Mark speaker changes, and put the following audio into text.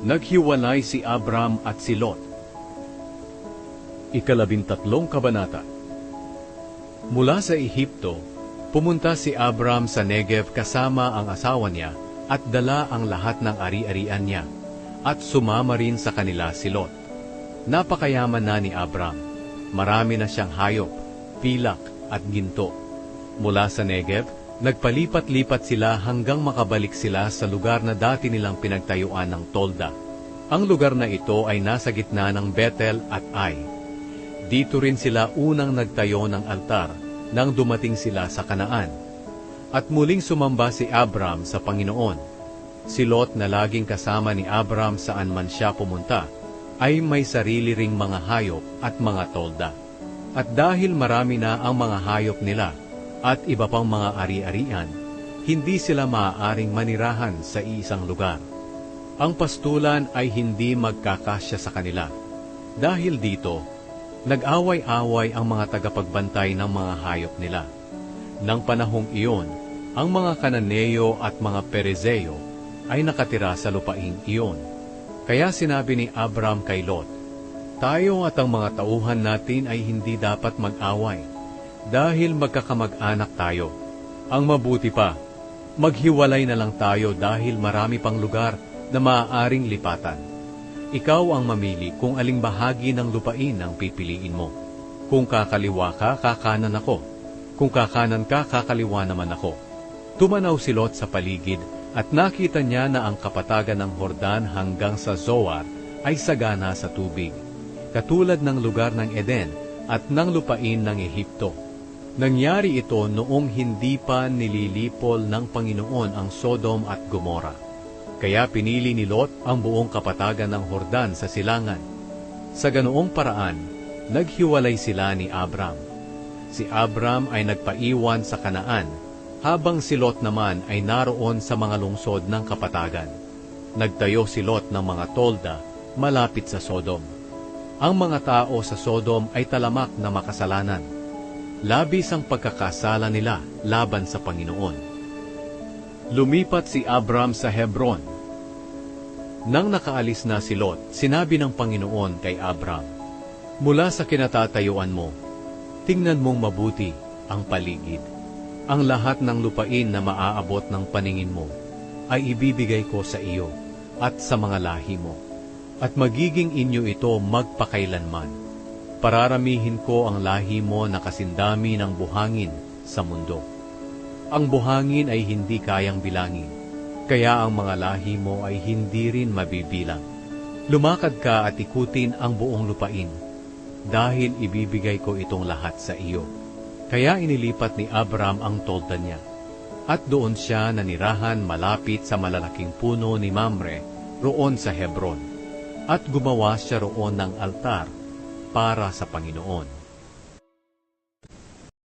Speaker 1: Naghiwalay si Abram at si Lot. 13 kabanata. Mula sa Ehipto, pumunta si Abram sa Negev kasama ang asawa niya at dala ang lahat ng ari-arian niya, at sumama rin sa kanila si Lot. Napakayaman na ni Abram, marami na siyang hayop, pilak at ginto. Mula sa Negev, nagpalipat-lipat sila hanggang makabalik sila sa lugar na dati nilang pinagtayuan ng tolda. Ang lugar na ito ay nasa gitna ng Bethel at Ai. Dito rin sila unang nagtayo ng altar nang dumating sila sa Kanaan. At muling sumamba si Abram sa Panginoon. Si Lot na laging kasama ni Abram saan man siya pumunta, ay may sarili ring mga hayop at mga tolda. At dahil marami na ang mga hayop nila, at iba pang mga ari-arian, hindi sila maaaring manirahan sa isang lugar. Ang pastulan ay hindi magkakasya sa kanila. Dahil dito, nag-away-away ang mga tagapagbantay ng mga hayop nila. Nang panahong iyon, ang mga Kananeo at mga Perezeo ay nakatira sa lupaing iyon. Kaya sinabi ni Abram kay Lot, "Tayo at ang mga tauhan natin ay hindi dapat mag-away, dahil magkakamag-anak tayo. Ang mabuti pa, maghiwalay na lang tayo dahil marami pang lugar na maaaring lipatan. Ikaw ang mamili kung aling bahagi ng lupain ang pipiliin mo. Kung kakaliwa ka, kakanan ako. Kung kakanan ka, kakaliwa naman ako." Tumanaw si Lot sa paligid at nakita niya na ang kapatagan ng Hordan hanggang sa Zoar ay sagana sa tubig, katulad ng lugar ng Eden at ng lupain ng Ehipto. Nangyari ito noong hindi pa nililipol ng Panginoon ang Sodom at Gomora. Kaya pinili ni Lot ang buong kapatagan ng Hordan sa silangan. Sa ganoong paraan, naghiwalay sila ni Abram. Si Abram ay nagpaiwan sa Kanaan, habang si Lot naman ay naroon sa mga lungsod ng kapatagan. Nagtayo si Lot ng mga tolda malapit sa Sodom. Ang mga tao sa Sodom ay talamak na makasalanan. Labis ang pagkakasala nila laban sa Panginoon. Lumipat si Abram sa Hebron. Nang nakaalis na si Lot, sinabi ng Panginoon kay Abram, "Mula sa kinatatayuan mo, tingnan mong mabuti ang paligid. Ang lahat ng lupain na maaabot ng paningin mo ay ibibigay ko sa iyo at sa mga lahi mo, at magiging inyo ito magpakailanman. Pararamihin ko ang lahi mo na kasindami ng buhangin sa mundo. Ang buhangin ay hindi kayang bilangin, kaya ang mga lahi mo ay hindi rin mabibilang. Lumakad ka at ikutin ang buong lupain, dahil ibibigay ko itong lahat sa iyo." Kaya inilipat ni Abram ang tolda niya, at doon siya nanirahan malapit sa malalaking puno ni Mamre, roon sa Hebron, at gumawa siya roon ng altar para sa Panginoon.